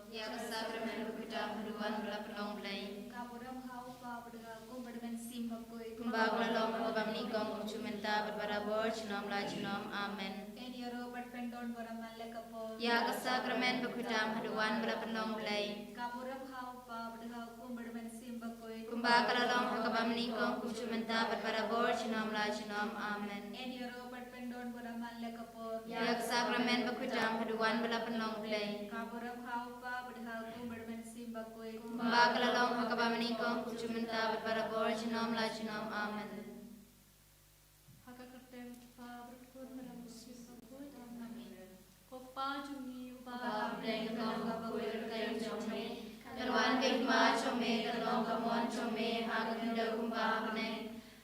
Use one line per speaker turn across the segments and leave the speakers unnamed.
Ya kesakramen berkuda haruan bela penonglai. Kumbak lalong hakabam nikong kumchumenta berbarabor chinom la chinom amen. Ya kesakramen berkuda haruan bela penonglai. Kumbak lalong hakabam nikong kumchumenta berbarabor chinom la chinom amen. Ya kesakramen berkuda haruan bela penonglai. Kumbak lalong hakabam nikong kumchumenta berbarabor chinom la chinom amen. Kalwan kehma chome kalong kamon chome hagakndo kumbabne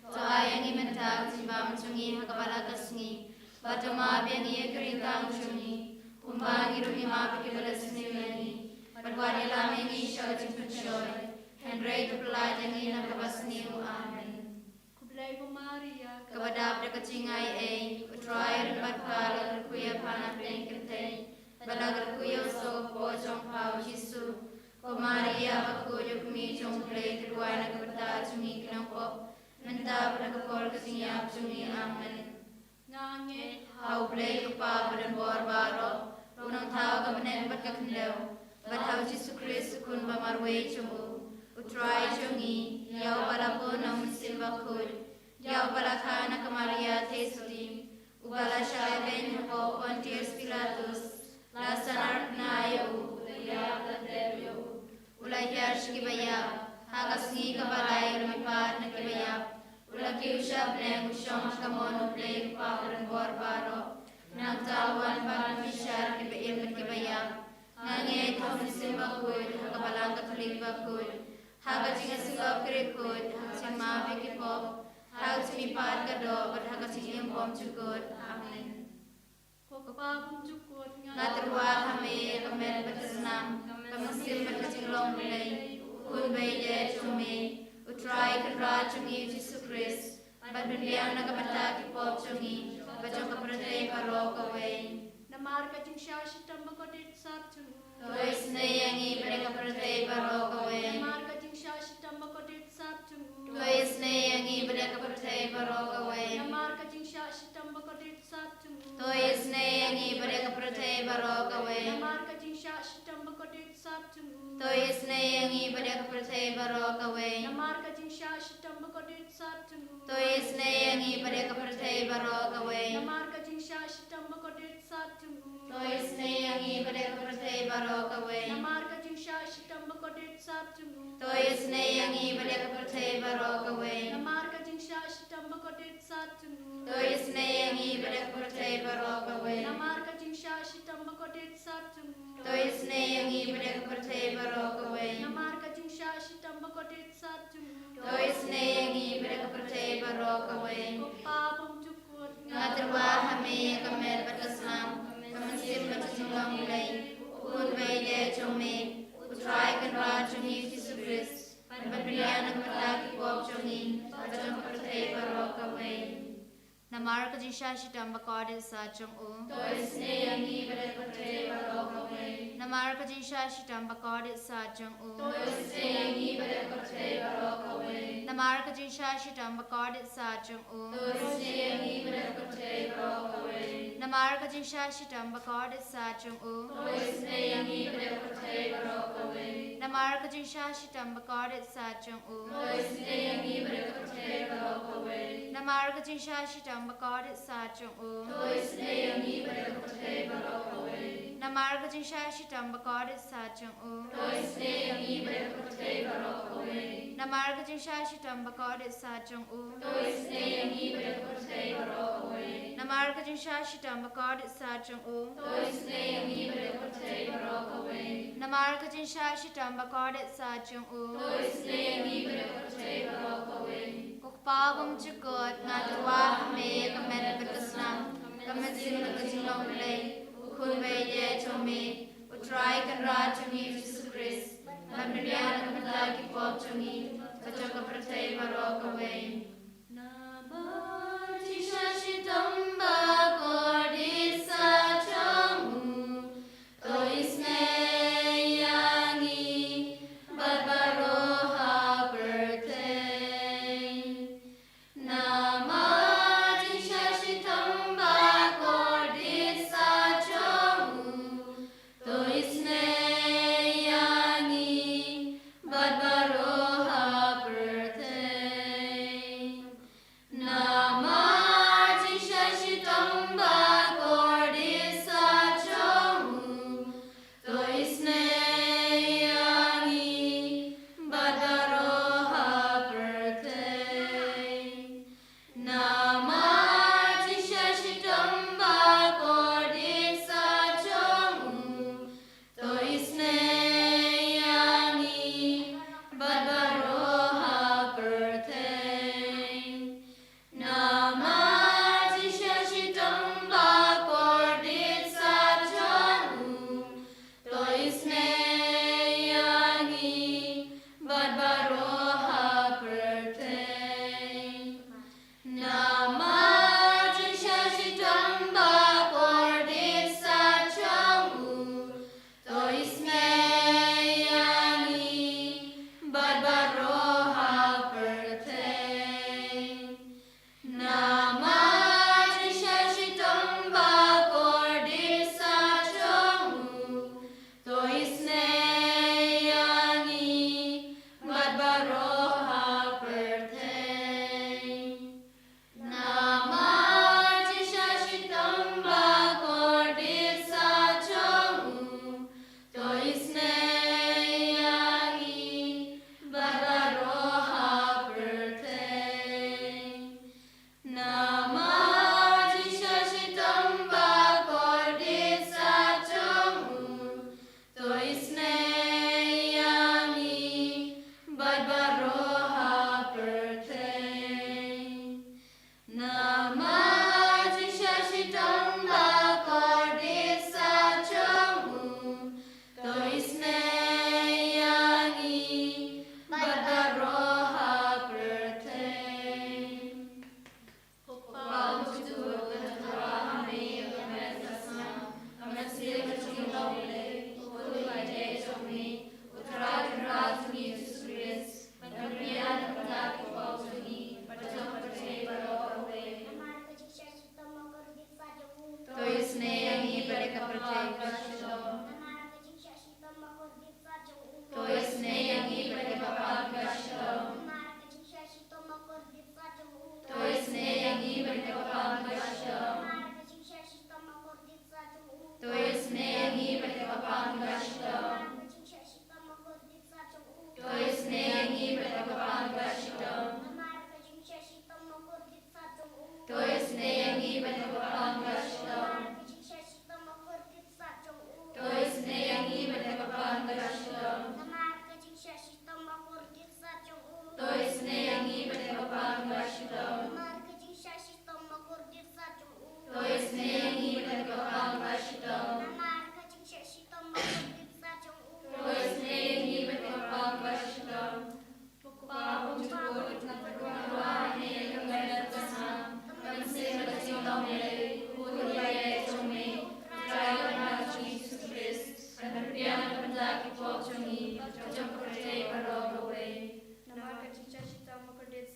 to ayang imenta timbam chungi hakabala kasngi batama biangi kritang chungi kumbangi rumi ma pikibalasni yani badwani lamengi shojin puchoy Henry to pelajangi nakabasni amen. Kabadab de kachingai utroy badpala kuya panat tengkenteng balagar kuya so pojong pau jisu Ko Maria bakuyo kumi chong play kedua na keberta chungi kinang pop menta pada kepol kesingap chungi amen. Ngange hau play kepa badan bor baro unang tau kamenet bat kakendau bat hau Jesu Kristus kun bamarwe chungu utrai chungi yau balapo nam silbakul yau balakana ke Maria tesudi ubala syai ben hako Pontius Pilatus lasanar nayu ya kadebyo Ulai kibaya, hagasngi kabalay lumipad na kibaya. Ulaki usap na usyong kamon uplay paparan borbaro. Nagtawan pan misyar kibaim na kibaya. Ngangit hamisim bakul, hakabalang katulig bakul. Hagasing asugap kirikul, hagasing mabikipop. Hagasing ipad kado, bat hagasing impom cukut. Amen. Ngaterwa kami kamer batasnam. Kamasim berkecilong mulai, kun bayi cumi, utrai kerja cumi Yesus Kristus, badundiang nak bata kipop cumi, bacang kepercayaan paro kawai. Namar kacing syasy tambah kodit satu. Tois neyangi mereka kepercayaan paro kawai. Namar kacing syasy tambah kodit satu. Tois neyangi mereka kepercayaan paro kawai. Namar kacing syasy tambah kodit satu. Tois neyangi mereka kepercayaan paro kawai. Namar kacing syasy tambah kodit satu. Tois neyangi mereka kepercayaan paro kawai. Namar kacing syasy tambah kodit satu. Tois neyangi mereka kepercayaan paro kawai. Namar kacing syasy tambah kodit satu. Tois neyangi mereka kepercayaan paro kawai. Namar kacing syasy tambah kodit satu. Tois neyangi mereka kepercayaan paro kawai. Namar kacing syasy tambah kodit satu. Tois neyangi mereka kepercayaan paro kawai. Namar kacing syasy tambah kodit satu. Tois neyangi mereka kepercayaan paro kawai. Namar kacing syasy tambah kodit satu. Tois neyangi mereka kepercayaan paro kawai. Kopapong cukut ngaterwa hame kamer bataslam. Kamasim berkecilong mulai, kun bayi cumi, utrai kenra cumi Yesus Kristus, badundiang nak berlaki pop cumi, bacang kepercayaan paro kawai. Namar kajisha shitamba kode sachong u. Tois neyangi pada kepercayaan paro kawai. Namar kajisha shitamba kode sachong u. Tois neyangi pada kepercayaan paro kawai. Namar kajisha shitamba kode sachong u. Tois neyangi pada kepercayaan paro kawai. Namar kajisha shitamba kode sachong u. Tois neyangi pada kepercayaan paro kawai. Namar kajisha shitamba kode sachong u. Tois neyangi pada kepercayaan paro kawai. Namar kajisha shitamba kode sachong u. Tois neyangi pada kepercayaan paro kawai. Namar kajisha shitamba kode sachong u. Tois neyangi pada kepercayaan paro kawai. Namar kajisha shitamba kode sachong u. Tois neyangi pada kepercayaan paro kawai. Namar kajisha shitamba kode sachong u. Tois neyangi pada kepercayaan paro kawai. Namar kajisha shitamba kode sachong u. Tois neyangi pada kepercayaan paro kawai. Kokpabong cukut ngaterwa hame kamer berkesnam. Kamasim berkecilong mulai, kun bayi cumi, utrai kenra cumi Yesus Kristus, badundiang nak berlaki pop cumi, bacang kepercayaan paro kawai. Namar jisha shitamba kode sachong u. Tois ne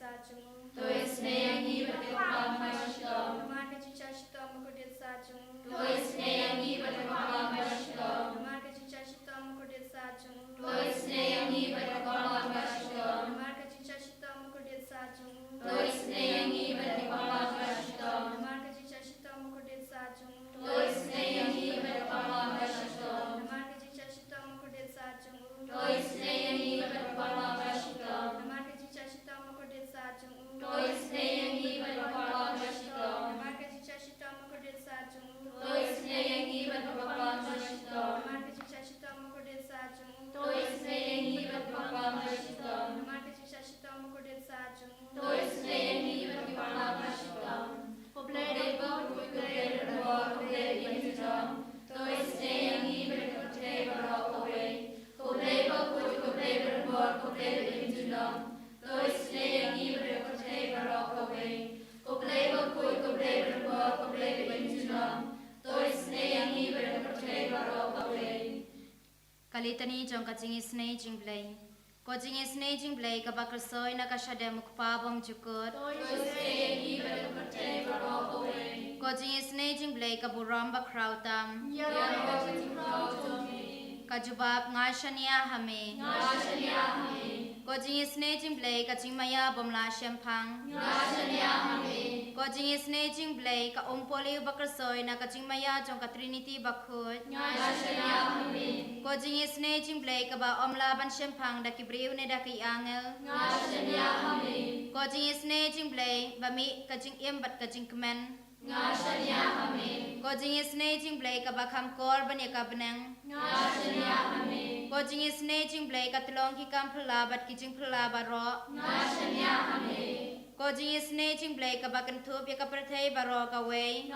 Sajung, Tois Neyangi Batapam Bashto, Markajicha Shitom Kudit Sajung, Tois Neyangi Batapam Bashto, Markajicha Shitom Kudit Sajung, Tois Neyangi Batapam Bashto, Markajicha Shitom Kudit Sajung, Tois Neyangi Batapam Bashto, Markajicha Shitom Kudit Sajung, Tois Neyangi Batapam Bashto, Markajicha Shitom Kudit Sajung, Tois Neyangi Batapam Bashto, Markajicha Shitom Kudit Sajung, Tois Neyangi Batapam Bashto, Markajicha Shitom Kudit Sajung, Tois Neyangi Batapam Bashto, Markajicha Shitom Kudit Sajung, Tois Neyangi Batapam Bashto, Markajicha Shitom Kudit Sajung, Tois Neyangi Batapam Bashto, Poblado Kuikare Poblado Injom, Tois Neyangi Batapam Bashto, Poblado Kuikare Poblado Injom, Tois Neyangi Batapam Bashto, Poblado Kuikare Poblado Injom, Tois Neyangi Batapam Bashto. Kalitani jong ka Jingisynei-blei. Ko Jingisynei-blei ka bakal soy na kasyada mukpabong jukut. Ko Jingisynei-blei ka buram ba krautam. Ka jubab nga shania hame. Ko Jingisynei-blei ka jingmaya bomla syempang. Ko Jingisynei-blei ka umpoli bakal soy na ka jingmaya jong ka Trinity bakut. Ko Jingisynei-blei ka ba omlaban syempang da kibriu ne da ki angel. Ko Jingisynei-blei ba mi ka jing bat ka jing kemen. Ko Jingisynei-blei ka ba kamkor ban ya ka benang. Ko Jingisynei-blei ka tulong ki kampela bat ki jing pela baro. Ko Jingisynei-blei ka ba kentup ya ka perthai baro ka wei.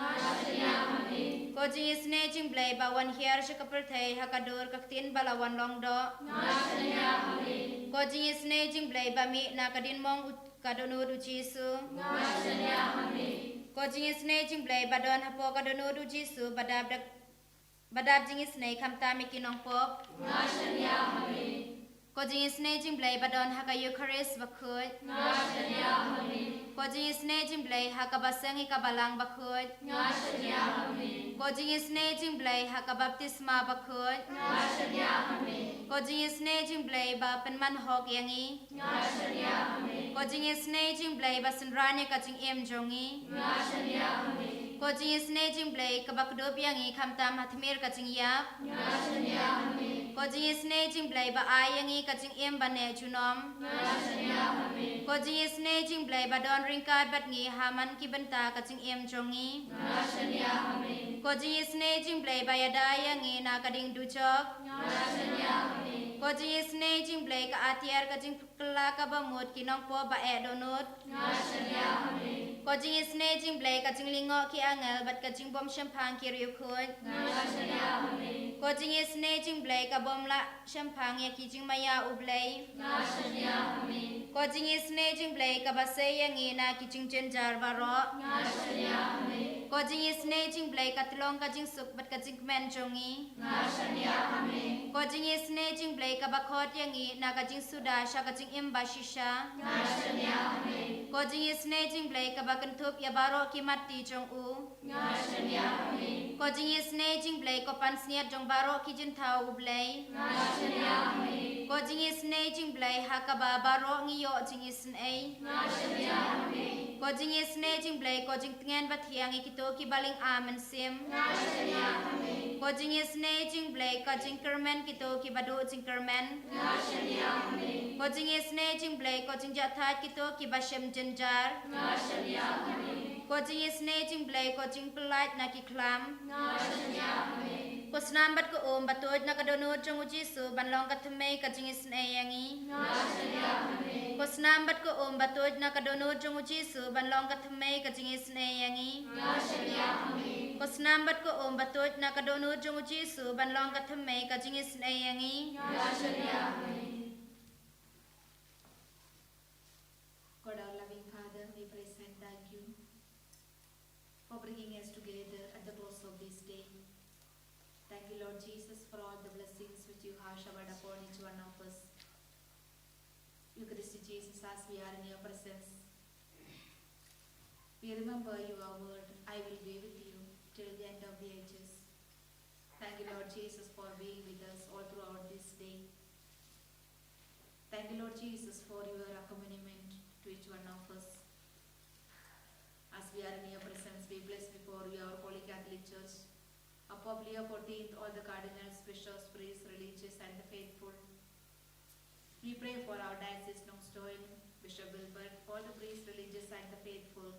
Ko Jingisynei-blei ba wan hiar sya ka perthai hakadur ka tin balawan longdo. Ko Jingisynei-blei ba mi na kadin mong kadonu du Jisu. Ko Jingisynei-blei ba don hapo kadonu du Jisu badab Jingisynei kamta mi kinong pop. Ko Jingisynei-blei ba don haka Eucharist bakut. Ko Jingisynei-blei haka basengi kabalang bakut. Ko Jingisynei-blei haka baptisma bakut. Ko Jingisynei-blei ba penman hok yangi. Ko Jingisynei-blei ba senranya ka jing jongi. Ko Jingisynei-blei ka bakdup yangi kamtam hatmir ka jing yap. Ko Jingisynei-blei ba ayangi ka jing bane junom. Ko Jingisynei-blei ba don ringkat bat ngi haman ki benta ka jing jongi. Ko Jingisynei-blei ba yadayangi na kading dujok. Ko Jingisynei-blei ka atiar ka jing kela ka bamut kinong po ba donut. Ko Jingisynei-blei ka jing lingo ki angel bat ka jing bom syempang ki riukut. Ko Jingisynei-blei ka bom la syempang ya ki jing maya ublei. Ko Jingisynei-blei ka basay yangi na ki jing jenjar baro. Ko Jingisynei-blei ka tulong ka jing suk bat ka jing men jongi. Ko Jingisynei-blei ka bakot yangi na ka jing suda sya ka jing imba shisha. Ko Jingisynei-blei ka bakentup ya baro ki mati jong u. Ko Jingisynei-blei ko pansniat jong baro ki jintau ublei. Ko Jingisynei-blei haka ba baro ngiyo Jingisynei. Ko Jingisynei-blei ko jing tengen bat hiang ikito ki baling amen sim. Ko Jingisynei-blei ka jing kermen kito ki badu jing kermen. Ko Jingisynei-blei ko jing jathat kito ki bashem jenjar. Ko Jingisynei-blei ko jing pelat na ki klam. Ko senambat ko batut na kadonut jong Jisu banlong ka temei ka Jingisynei yangi. Ko senambat ko batut na kadonut jong Jisu banlong ka temei ka Jingisynei yangi. Ko senambat ko batut na kadonut jong Jisu banlong ka temei ka Jingisynei yangi.
God, our loving Father, we praise and thank you for bringing us together at the close of this day. Thank you, Lord Jesus, for all the blessings which you have showered upon each one of us. Eucharistic Jesus, as we are in your presence, we remember your word, I will be with you till the end of the ages. Thank you, Lord Jesus, for being with us all throughout this day. Thank you, Lord Jesus, for your accompaniment to each one of us. As we are in your presence, we bless before you our Holy Catholic Church, of Pope Leo XIV, all the cardinals, bishops, priests, religious, and the faithful. We pray for our diocese Nongstoin, Bishop Wilbert, all the priests, religious, and the faithful.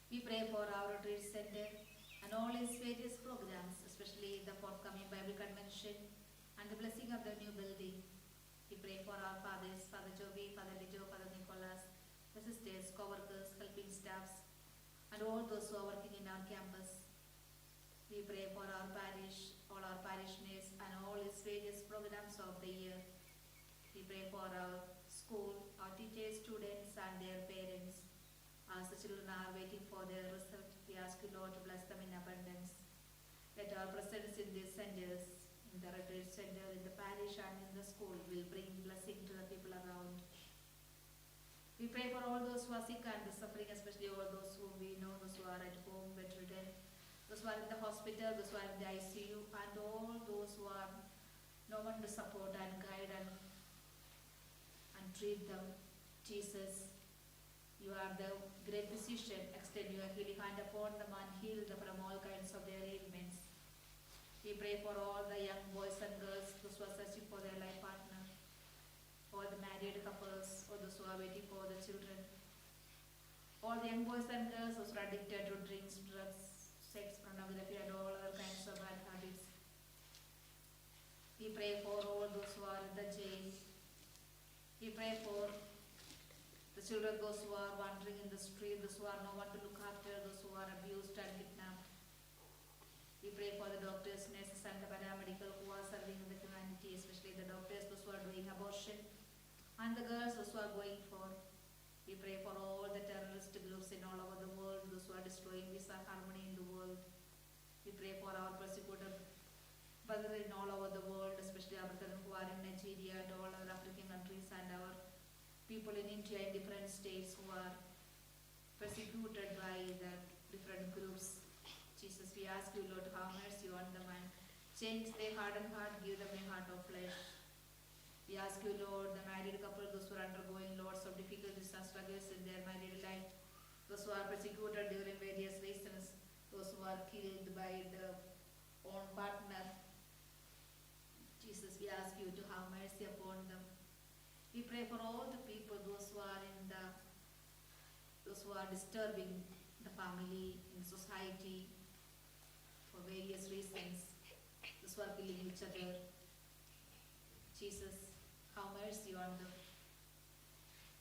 We pray for our retreat center and all its various programs, especially the forthcoming Bible convention and the blessing of the new building. We pray for our fathers, Father Jovi, Father Lijo, Father Nicholas, the sisters, co-workers, helping staffs, and all those who are working in our campus. We pray for our parish, all our parishioners, and all its various programs of the year. We pray for our school, our teachers, students, and their parents. As the children are waiting for their result, we ask you, Lord, to bless them in abundance. Let our presence in these centers, in the retreat center, in the parish, and in the school will bring blessing to the people around. We pray for all those who are sick and suffering, especially all those whom we know, those who are at home, bedridden, those who are in the hospital, those who are in the ICU, and all those who are no one to support and guide and treat them. Jesus, you are the great physician. Extend your healing hand upon them and heal them from all kinds of their ailments. We pray for all the young boys and girls, those who are searching for their life partner, all the married couples, or those who are waiting for the children, all the young boys and girls who are addicted to drinks, drugs, sex, pornography, and all other kinds of bad habits. We pray for all those who are in the jail. We pray for the children, those who are wandering in the street, those who are no one to look after, those who are abused and kidnapped. We pray for the doctors, nurses, and the paramedical who are serving in the community, especially the doctors, those who are doing abortion, and the girls, those who are going for. We pray for all the terrorist groups in all over the world, those who are destroying peace and harmony in the world. We pray for our persecuted brethren in all over the world, especially our brethren who are in Nigeria and all other African countries, and our people in India in different states who are persecuted by the different groups. Jesus, we ask you, Lord, to have mercy on them and change their hardened heart, give them a heart of flesh. We ask you, Lord, the married couple, those who are undergoing lots of difficulties and struggles in their married life, those who are persecuted during various reasons, those who are killed by their own partner. Jesus, we ask you to have mercy upon them. We pray for all the people, those who are disturbing the family, in society, for various reasons, those who are killing each other. Jesus, have mercy on them.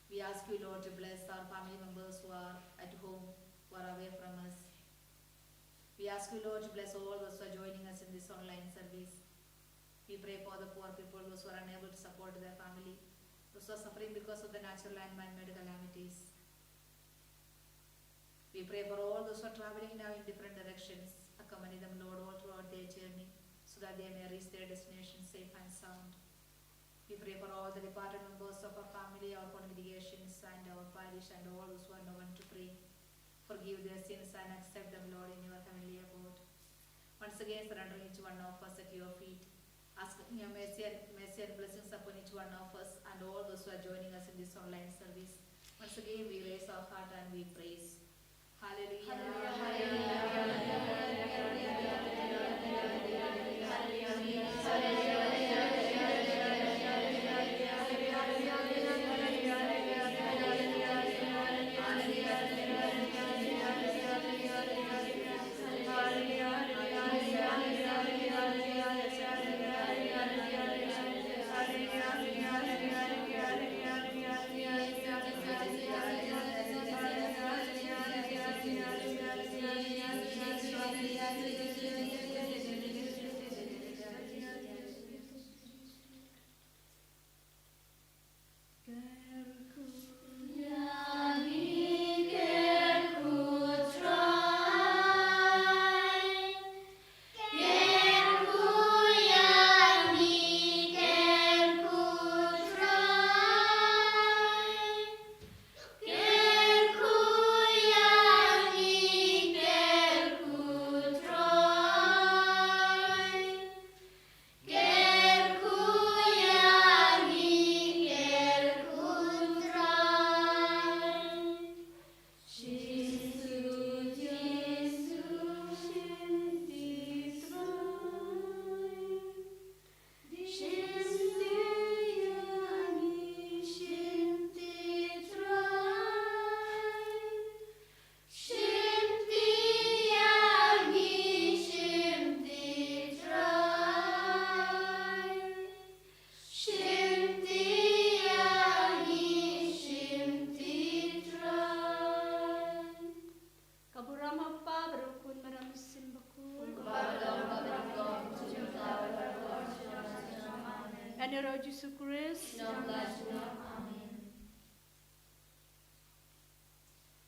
We ask you, Lord, to bless our family members who are at home, who are away from us. We ask you, Lord, to bless all those who are joining us in this online service. We pray for the poor people, those who are unable to support their family, those who are suffering because of the natural and man-made calamities. We pray for all those who are traveling now in different directions. Accompany them, Lord, all throughout their journey, so that they may reach their destination safe and sound. We pray for all the departed members of our family, our congregations, and our parish, and all those who are no one to pray. Forgive their sins and accept them, Lord, in your heavenly abode. Once again, surrendering each one of us at your feet, asking your mercy and blessings upon each one of us and all those who are joining us in this online service. Once again, we raise our heart and we praise. Hallelujah.
Roh Jesus Christus,
Sinabelah juga